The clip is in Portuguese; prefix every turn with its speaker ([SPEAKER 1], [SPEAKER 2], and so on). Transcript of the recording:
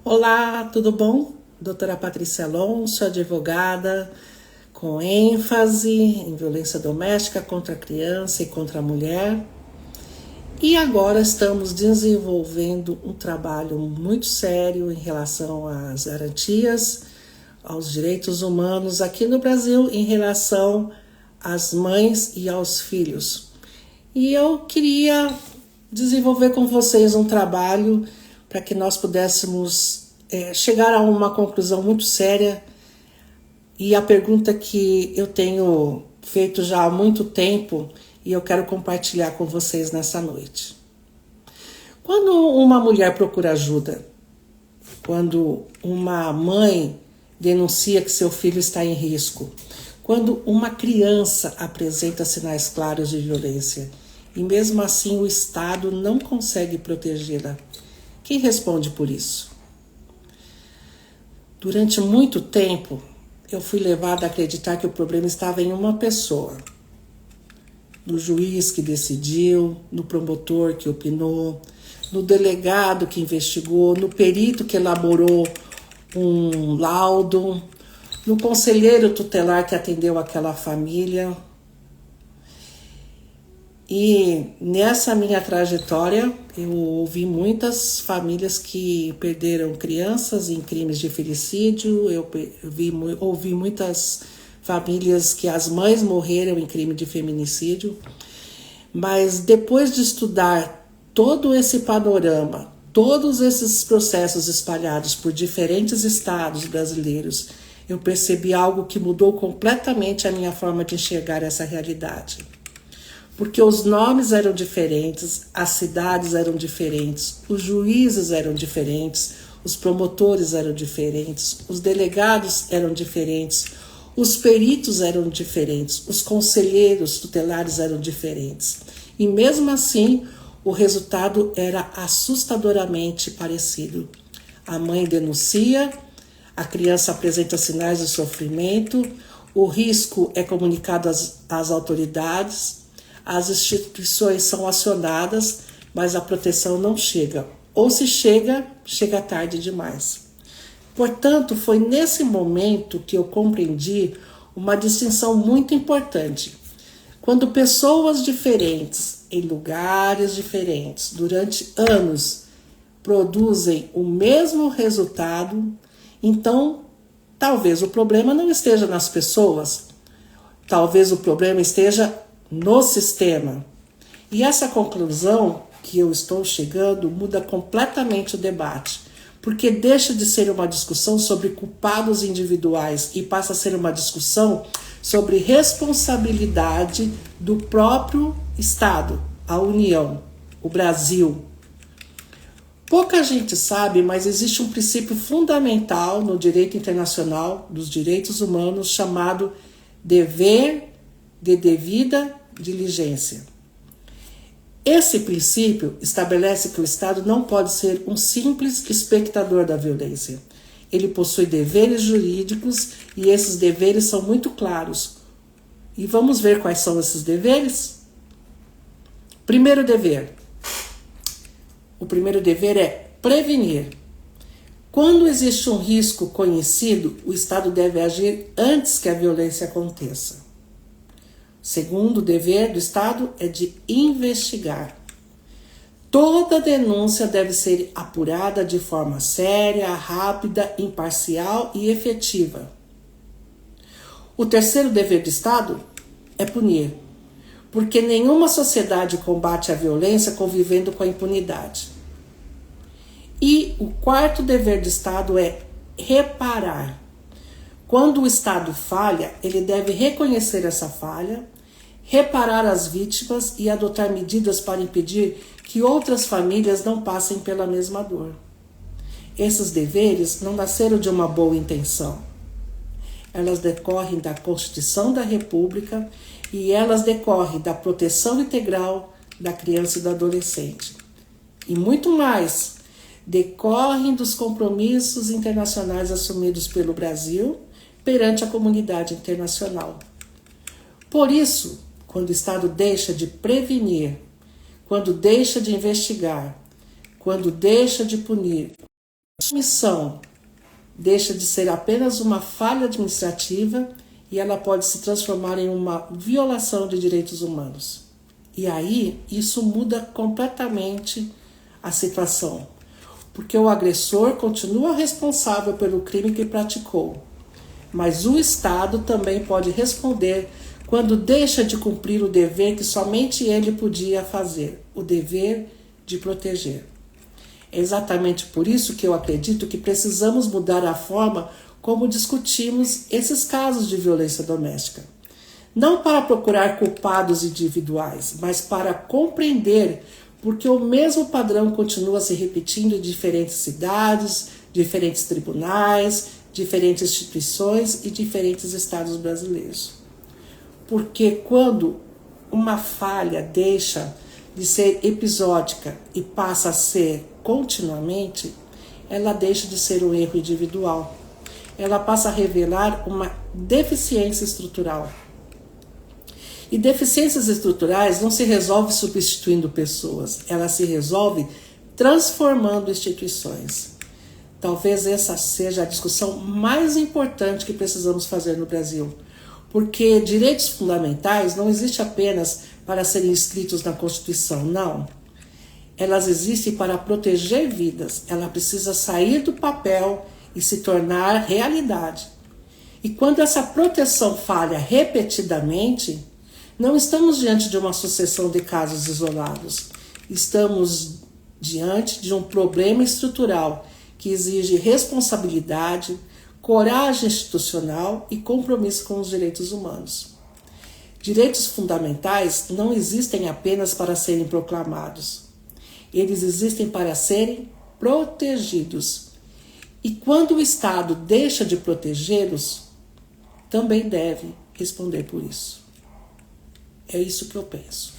[SPEAKER 1] Olá, tudo bom? Doutora Patrícia Alonso, advogada com ênfase em violência doméstica contra a criança e contra a mulher. E agora estamos desenvolvendo um trabalho muito sério em relação às garantias, aos direitos humanos aqui no Brasil em relação às mães e aos filhos. E eu queria desenvolver com vocês um trabalho para que nós pudéssemos chegar a uma conclusão muito séria. E a pergunta que eu tenho feito já há muito tempo e eu quero compartilhar com vocês nessa noite. Quando uma mulher procura ajuda, quando uma mãe denuncia que seu filho está em risco, quando uma criança apresenta sinais claros de violência e mesmo assim o Estado não consegue protegê-la, quem responde por isso? Durante muito tempo, eu fui levada a acreditar que o problema estava em uma pessoa. No juiz que decidiu, no promotor que opinou, no delegado que investigou, no perito que elaborou um laudo, no conselheiro tutelar que atendeu aquela família. E nessa minha trajetória, eu ouvi muitas famílias que perderam crianças em crimes de feminicídio, ouvi muitas famílias que as mães morreram em crime de feminicídio, mas depois de estudar todo esse panorama, todos esses processos espalhados por diferentes estados brasileiros, eu percebi algo que mudou completamente a minha forma de enxergar essa realidade. Porque os nomes eram diferentes, as cidades eram diferentes, os juízes eram diferentes, os promotores eram diferentes, os delegados eram diferentes, os peritos eram diferentes, os conselheiros tutelares eram diferentes. E mesmo assim, o resultado era assustadoramente parecido. A mãe denuncia, a criança apresenta sinais de sofrimento, o risco é comunicado às autoridades, as instituições são acionadas, mas a proteção não chega. Ou se chega, chega tarde demais. Portanto, foi nesse momento que eu compreendi uma distinção muito importante. Quando pessoas diferentes, em lugares diferentes, durante anos, produzem o mesmo resultado, então talvez o problema não esteja nas pessoas, talvez o problema esteja no sistema. E essa conclusão que eu estou chegando muda completamente o debate, porque deixa de ser uma discussão sobre culpados individuais e passa a ser uma discussão sobre responsabilidade do próprio Estado, a União, o Brasil. Pouca gente sabe, mas existe um princípio fundamental no direito internacional dos direitos humanos chamado dever de devida diligência. Esse princípio estabelece que o Estado não pode ser um simples espectador da violência. Ele possui deveres jurídicos e esses deveres são muito claros. E vamos ver quais são esses deveres? Primeiro dever. O primeiro dever é prevenir. Quando existe um risco conhecido, o Estado deve agir antes que a violência aconteça. Segundo dever do Estado é de investigar. Toda denúncia deve ser apurada de forma séria, rápida, imparcial e efetiva. O terceiro dever do Estado é punir, porque nenhuma sociedade combate a violência convivendo com a impunidade. E o quarto dever do Estado é reparar. Quando o Estado falha, ele deve reconhecer essa falha, reparar as vítimas e adotar medidas para impedir que outras famílias não passem pela mesma dor. Esses deveres não nasceram de uma boa intenção. Elas decorrem da Constituição da República e elas decorrem da proteção integral da criança e do adolescente. E muito mais, decorrem dos compromissos internacionais assumidos pelo Brasil perante a comunidade internacional. Por isso, quando o Estado deixa de prevenir, quando deixa de investigar, quando deixa de punir, Omissão deixa de ser apenas uma falha administrativa e ela pode se transformar em uma violação de direitos humanos. E aí, isso muda completamente a situação, porque o agressor continua responsável pelo crime que praticou, mas o Estado também pode responder quando deixa de cumprir o dever que somente ele podia fazer, o dever de proteger. É exatamente por isso que eu acredito que precisamos mudar a forma como discutimos esses casos de violência doméstica. Não para procurar culpados individuais, mas para compreender porque o mesmo padrão continua se repetindo em diferentes cidades, diferentes tribunais, diferentes instituições e diferentes estados brasileiros. Porque quando uma falha deixa de ser episódica e passa a ser continuamente, ela deixa de ser um erro individual. Ela passa a revelar uma deficiência estrutural. E deficiências estruturais não se resolvem substituindo pessoas, ela se resolve transformando instituições. Talvez essa seja a discussão mais importante que precisamos fazer no Brasil, porque direitos fundamentais não existem apenas para serem inscritos na Constituição, não. Elas existem para proteger vidas, ela precisa sair do papel e se tornar realidade. E quando essa proteção falha repetidamente, não estamos diante de uma sucessão de casos isolados. Estamos diante de um problema estrutural que exige responsabilidade, coragem institucional e compromisso com os direitos humanos. Direitos fundamentais não existem apenas para serem proclamados. Eles existem para serem protegidos. E quando o Estado deixa de protegê-los, também deve responder por isso. É isso que eu penso.